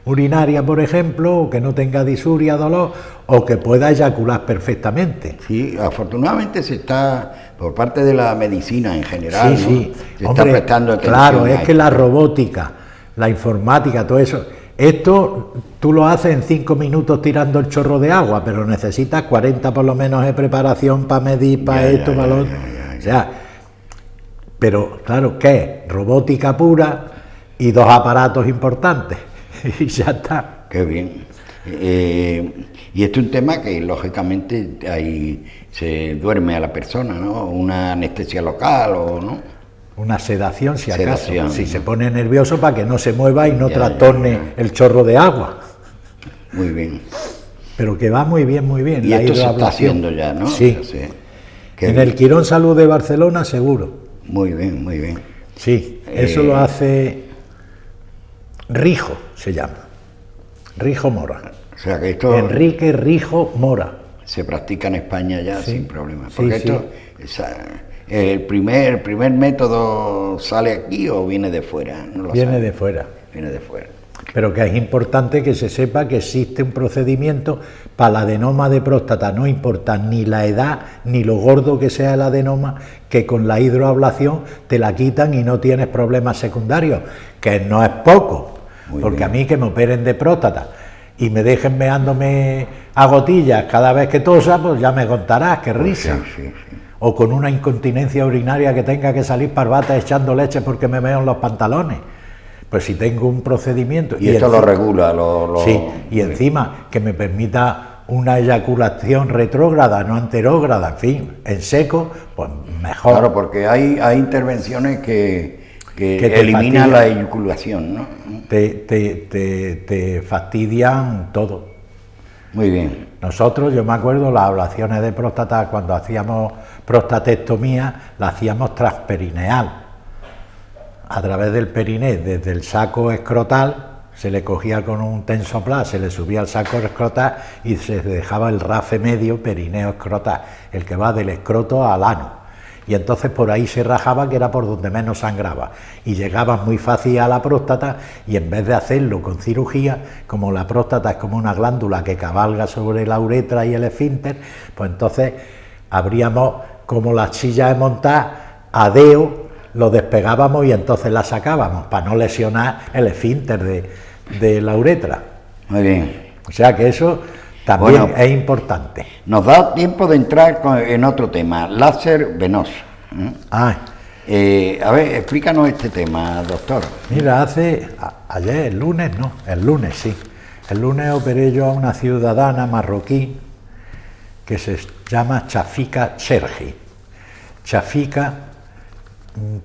urinaria, por ejemplo, o que no tenga disuria, dolor, o que pueda eyacular perfectamente. Sí, afortunadamente se está, por parte de la medicina en general, sí, ¿no? Se hombre, está prestando atención. Claro, es que la robótica, la informática, todo eso, esto tú lo haces en 5 minutos tirando el chorro de agua, pero necesitas 40 por lo menos de preparación para medir, para esto, para lo otro. O sea, pero claro, ¿qué es? Robótica pura y 2 aparatos importantes. Y ya está. Qué bien. Y este es un tema que lógicamente ahí se duerme a la persona, ¿no? Una anestesia local o no. Una sedación, si acaso. Sedación, si ¿no? Se pone nervioso para que no se mueva y no trastorne el chorro de agua. Muy bien. Pero que va muy bien, muy bien. Y la esto se está hidroablación. haciendo ya, ¿no? Sí. En el Quirón Salud de Barcelona, seguro. Muy bien, muy bien. Sí, eso lo hace Rijo, se llama. Rijo Mora. O sea que esto Enrique Rijo Mora. se practica en España ya sin problema. Sí, Porque sí. esto, el primer método sale aquí o viene de fuera. No lo Viene sabe. de fuera. Viene de fuera. Pero que es importante que se sepa que existe un procedimiento para el adenoma de próstata, no importa ni la edad ni lo gordo que sea el adenoma, que con la hidroablación te la quitan y no tienes problemas secundarios, que no es poco, Muy porque bien. a mí que me operen de próstata y me dejen meándome a gotillas cada vez que tosa, pues ya me contarás, qué risa. Sí. O con una incontinencia urinaria que tenga que salir parvata echando leche porque me meo en los pantalones. Pues si tengo un procedimiento... Y esto lo regula, Sí, y encima que me permita una eyaculación retrógrada, no anterógrada, en fin, en seco, pues mejor. Claro, porque hay intervenciones que te eliminan fastidian. la eyaculación, ¿no? Te fastidian todo. Muy bien. Nosotros, yo me acuerdo, las ablaciones de próstata, cuando hacíamos prostatectomía, la hacíamos transperineal. a través del periné, desde el saco escrotal, se le cogía con un tensoplast, se le subía al saco escrotal y se dejaba el rafe medio perineo escrotal, el que va del escroto al ano. Y entonces por ahí se rajaba, que era por donde menos sangraba, y llegaba muy fácil a la próstata, y en vez de hacerlo con cirugía, como la próstata es como una glándula que cabalga sobre la uretra y el esfínter, pues entonces abríamos como la silla de montar, a deo lo despegábamos y entonces la sacábamos, para no lesionar el esfínter de la uretra. Muy bien. O sea que eso también es importante. Nos da tiempo de entrar en otro tema, láser venoso. Ah. A ver, explícanos este tema, doctor. Mira, ayer, el lunes sí. El lunes operé yo a una ciudadana marroquí que se llama Chafika Chergi. Chafika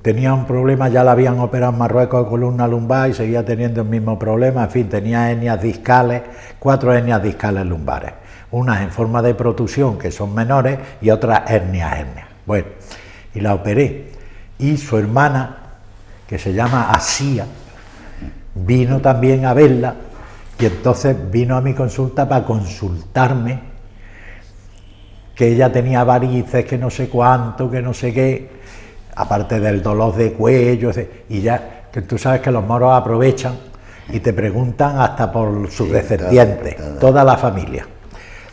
tenía un problema, ya la habían operado en Marruecos de columna lumbar y seguía teniendo el mismo problema, en fin, tenía hernias discales, 4 hernias discales lumbares, unas en forma de protusión que son menores y otras hernias. Bueno, y la operé, y su hermana, que se llama Asia, vino también a verla, y entonces vino a mi consulta para consultarme que ella tenía varices, que no sé cuánto, que no sé qué, aparte del dolor de cuello, y ya, que tú sabes que los moros aprovechan y te preguntan hasta por sus descendientes, toda la familia.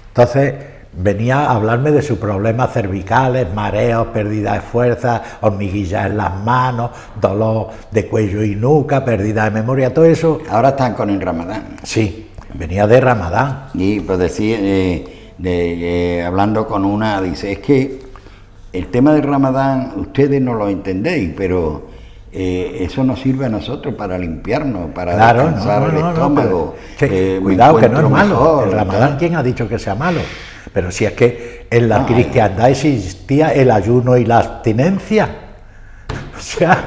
Entonces venía a hablarme de sus problemas cervicales, mareos, pérdida de fuerza, hormiguillas en las manos, dolor de cuello y nuca, pérdida de memoria, todo eso. Ahora están con el Ramadán. Sí, venía de Ramadán. Y pues decir, hablando con una, dice, es que el tema del Ramadán ustedes no lo entendéis, pero eso nos sirve a nosotros para limpiarnos, para descansar el estómago. Cuidado, que no es malo. Mejor, el Ramadán, ¿quién ha dicho que sea malo? Pero si es que en la cristiandad existía el ayuno y la abstinencia. O sea,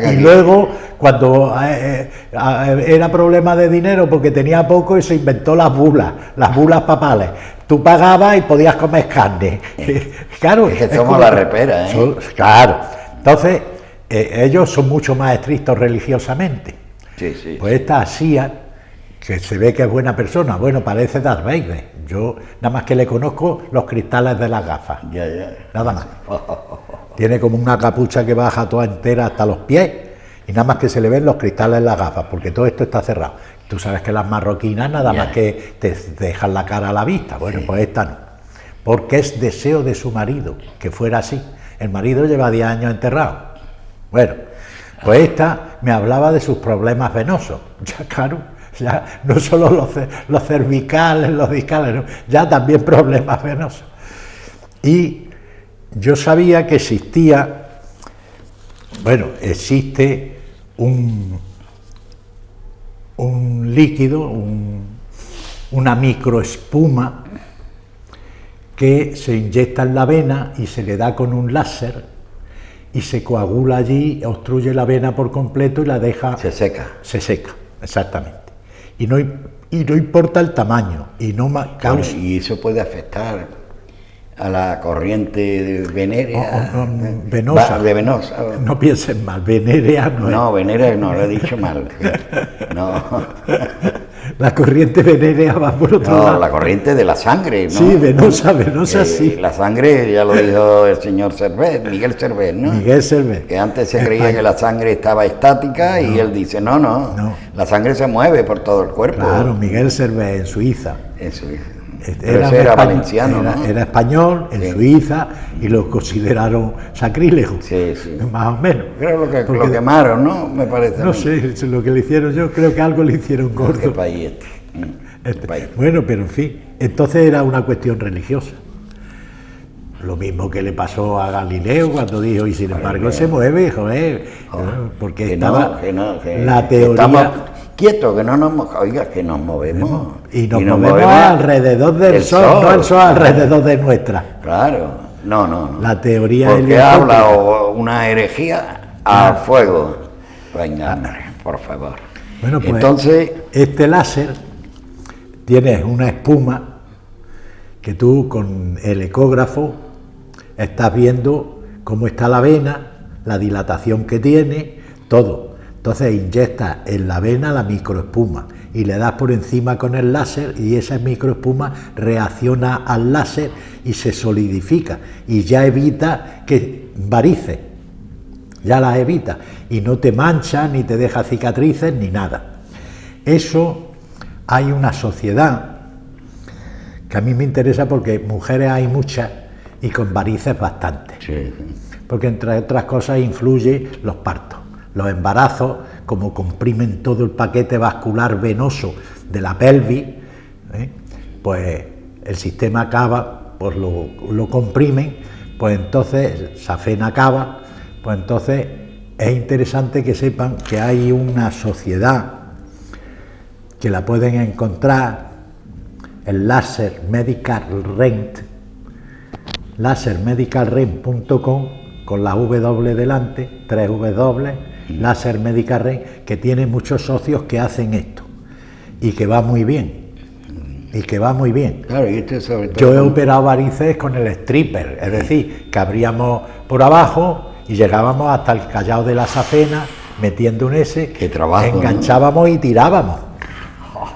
y luego, cuando era problema de dinero porque tenía poco, y se inventó las bulas papales. Tú pagabas y podías comer carne. Claro, es que somos la repera, ¿eh? Claro. Entonces, ellos son mucho más estrictos religiosamente. Sí, sí. Pues esta Asia, que se ve que es buena persona, bueno, parece Darth Vader. Yo nada más que le conozco los cristales de las gafas. Ya. Nada más. Tiene como una capucha que baja toda entera hasta los pies, y nada más que se le ven los cristales en las gafas, porque todo esto está cerrado. Tú sabes que las marroquinas nada más que te dejan la cara a la vista. Bueno, pues esta no. Porque es deseo de su marido que fuera así. El marido lleva 10 años enterrado. Bueno, pues esta me hablaba de sus problemas venosos. Ya, claro, ya no solo los cervicales, los discales, no, ya también problemas venosos. Y yo sabía que existía, bueno, existe un líquido, una microespuma que se inyecta en la vena y se le da con un láser y se coagula allí, obstruye la vena por completo y la deja... Se seca. Se seca, exactamente. Y no importa el tamaño. Y no causa... Y eso puede afectar a la corriente venérea. Venosa. Venosa. No pienses mal, venérea no es. No, venérea no, lo he dicho mal. No. La corriente venérea va por otro lado. No, la corriente de la sangre, ¿no? Sí, venosa sí. La sangre, ya lo dijo el señor Servet, Miguel Servet, ¿no? Miguel Servet. Que antes se creía que la sangre estaba estática y él dice, no, la sangre se mueve por todo el cuerpo. Claro, Miguel Servet en Suiza. En Suiza. Era valenciano, ¿no? Era español, en Suiza, y lo consideraron sacrílego. Sí. Más o menos. Creo lo quemaron, ¿no? Me parece. No sé, lo que le hicieron yo, creo que algo le hicieron gordo. ¿Qué país este? País. Bueno, pero en fin, entonces era una cuestión religiosa. Lo mismo que le pasó a Galileo cuando dijo, y sin embargo se mueve, joder, porque que estaba que la teoría... Estamos quietos, que no nos... Oiga, que nos movemos. Y nos movemos alrededor del sol, no el sol alrededor de nuestra. Claro, no. La teoría... Porque habla una herejía a fuego. Venga, por favor. Bueno, pues entonces... este láser tiene una espuma que tú con el ecógrafo estás viendo cómo está la vena, la dilatación que tiene, todo. Entonces inyectas en la vena la microespuma y le das por encima con el láser y esa microespuma reacciona al láser y se solidifica y ya evita que varices, ya las evita y no te mancha ni te deja cicatrices ni nada. Eso hay una sociedad que a mí me interesa porque mujeres hay muchas y con varices bastantes, Sí. porque entre otras cosas influye los partos. Los embarazos, como comprimen todo el paquete vascular venoso de la pelvis, pues el sistema cava, pues lo comprimen, pues entonces Safena cava, pues entonces es interesante que sepan que hay una sociedad que la pueden encontrar, el Laser Medical Rent, lasermedicalrent.com, con la W delante, 3 W, Laser Medical Rent, que tiene muchos socios que hacen esto y que va muy bien. Y que va muy bien. Claro, y esto sobre todo... Yo he operado varices con el stripper, es decir, que abríamos por abajo y llegábamos hasta el callao de la Safena, metiendo un S, Qué trabajo, enganchábamos, ¿no? Y tirábamos.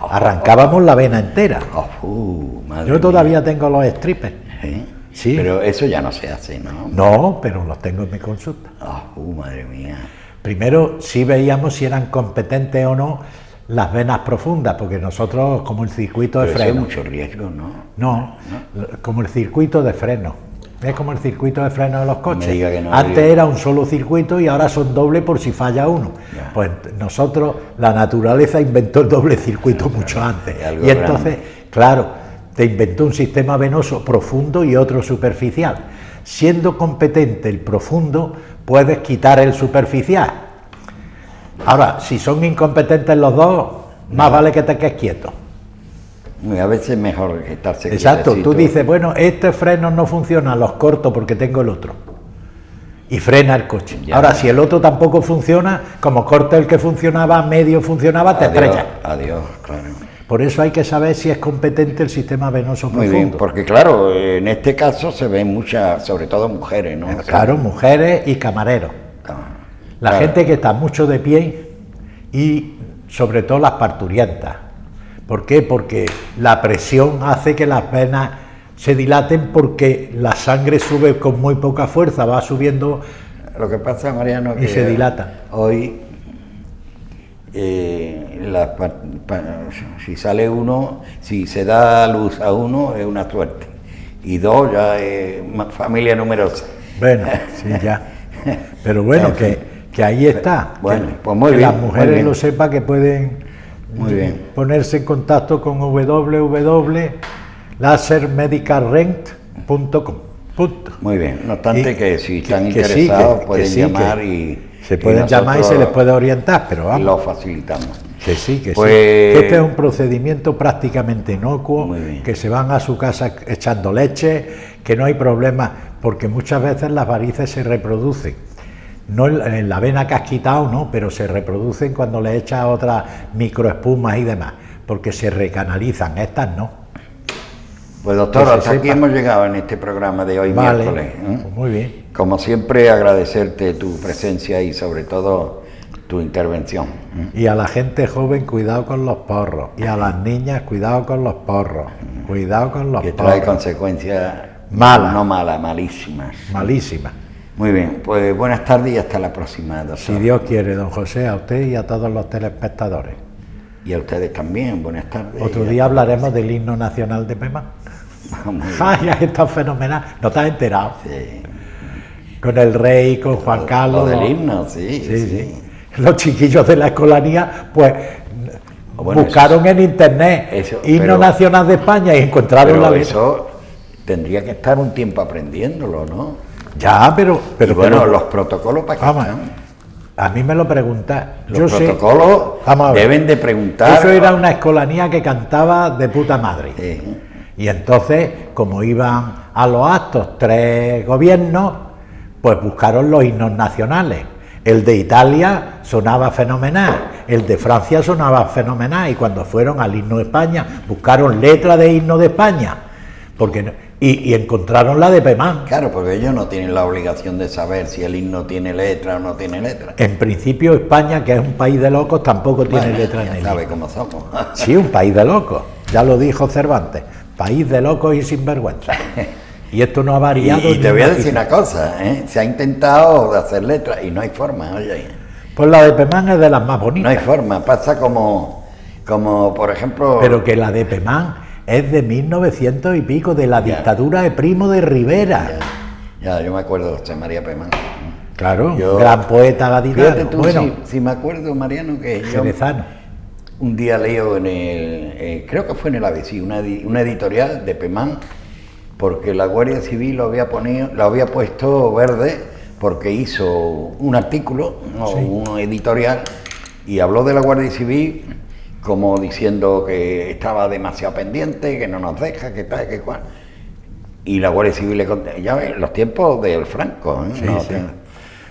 Arrancábamos la vena entera. Madre Yo todavía mía. tengo los strippers. Sí. Pero eso ya no se hace, ¿no? No, pero los tengo en mi consulta. Madre mía. Primero, sí veíamos si eran competentes o no las venas profundas, porque nosotros, como el circuito de Pero eso freno. es mucho riesgo, ¿no? No, como el circuito de freno. Es como el circuito de freno de los coches. Me diga que no, Antes digo. era un solo circuito y ahora son doble por si falla uno. Ya. Pues nosotros, la naturaleza inventó el doble circuito mucho antes. Es algo Y entonces, grande. claro, te inventó un sistema venoso profundo y otro superficial. Siendo competente el profundo, puedes quitar el superficial. Ahora, si son incompetentes los dos, más vale que te quedes quieto. A veces es mejor estarse Exacto, tú quietecito. dices, bueno, este freno no funciona, los corto porque tengo el otro. Y frena el coche. Ya. Ahora, si el otro tampoco funciona, como corta el que funcionaba, medio funcionaba, te estrellas. Adiós, claro. Por eso hay que saber si es competente el sistema venoso Muy profundo. bien, porque claro, en este caso se ven muchas, sobre todo mujeres, ¿no? Claro, mujeres y camareros. La Claro. gente que está mucho de pie y sobre todo las parturientas. ¿Por qué? Porque la presión hace que las venas se dilaten porque la sangre sube con muy poca fuerza, va subiendo Lo que pasa, Mariano, y que se dilata. hoy, si sale uno, si se da luz a uno, es una suerte. Y dos, ya es familia numerosa. Bueno, sí, ya. Pero bueno, que ahí está. Bueno, que, pues muy que bien, las muy mujeres bien. lo sepan que pueden Muy bien. ponerse en contacto con www.lasermedicalrent.com. Punto. Muy bien, no obstante Y que si están que sí, interesados que pueden sí, llamar que y se pueden llamar y se les puede orientar, pero vamos. lo facilitamos. Que sí, que Pues- sí. Que este es un procedimiento prácticamente inocuo, Muy bien. que se van a su casa echando leche, que no hay problema, porque muchas veces las varices se reproducen. No en la vena que has quitado, no, pero se reproducen cuando le echas otras microespumas y demás, porque se recanalizan, estas no. Pues doctor, Que se hasta aquí sepa. hemos llegado en este programa de hoy Vale, miércoles. pues muy bien. Como siempre, agradecerte tu presencia y sobre todo tu intervención. Y a la gente joven, cuidado con los porros. Y a las niñas, cuidado con los porros. Cuidado con los Que trae porros. consecuencias Malas. no malas, malísimas. Malísimas. Muy bien, pues buenas tardes y hasta la próxima, doctor. Si Dios quiere, don José, a usted y a todos los telespectadores. Y a ustedes también, buenas tardes. Otro Y a- día hablaremos del himno nacional de Pemán. Muy bien. ¡Ay, está fenomenal! ¿No te has enterado? Sí. Con el rey, con Juan Carlos. Lo del los- himno, sí, Sí, sí. sí. Los chiquillos de la escolanía, pues, Bueno, buscaron en internet eso, himno pero- nacional de España y encontraron Pero la letra. eso tendría que estar un tiempo aprendiéndolo, ¿no? Ya, pero Y bueno, los protocolos para qué vamos, están. a mí me lo pregunta. Los Yo sé. protocolos Vamos a ver. deben de preguntar. Eso era una escolanía que cantaba de puta madre. Sí. Y entonces, como iban a los actos 3 gobiernos, pues buscaron los himnos nacionales. El de Italia sonaba fenomenal, el de Francia sonaba fenomenal, y cuando fueron al himno de España, buscaron letras de himno de España, porque y encontraron la de Pemán. Claro, porque ellos no tienen la obligación de saber si el himno tiene letra o no tiene letra. En principio España, que es un país de locos, tampoco tiene Bueno, letra ya en el sabe himno. cómo somos. Sí, un país de locos, ya lo dijo Cervantes, país de locos y sinvergüenza. Y esto no ha variado. Y te voy a decir una cosa, ¿eh? Se ha intentado hacer letras y no hay forma, oye. Pues la de Pemán es de las más bonitas. No hay forma, pasa como por ejemplo... Pero que la de Pemán es de 1900 y pico, de la Ya. dictadura de Primo de Rivera. Ya, yo me acuerdo de José María Pemán. Claro, Yo- gran poeta gaditano. Fíjate tú, Bueno, si me acuerdo, Mariano, que yo jerezano. un día leo en el, creo que fue en el ABC, una editorial de Pemán, porque la Guardia Civil lo había puesto verde porque hizo un artículo, no, Sí. un editorial, y habló de la Guardia Civil como diciendo que estaba demasiado pendiente, que no nos deja, que tal, que cual. Y la Guardia Civil le contestó, ya ves, los tiempos del Franco, ¿eh? Sí, No, sí.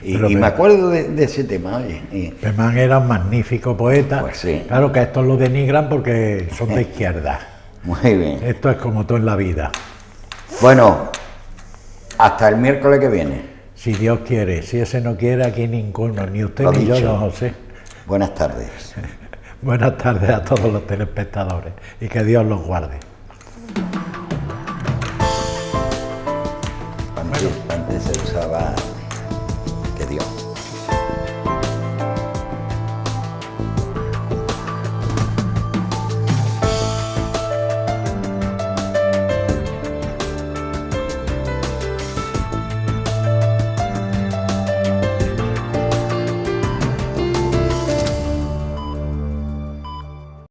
Y Pero me acuerdo de ese tema, oye. Pemán era un magnífico poeta. Pues sí. Claro que a estos lo denigran porque son de izquierda. Muy bien. Esto es como todo en la vida. Bueno, hasta el miércoles que viene. Si Dios quiere, si ese no quiere, aquí ninguno, ni usted Lo ni yo, dicho. don José. Buenas tardes. Buenas tardes a todos los telespectadores y que Dios los guarde. Antes se usaba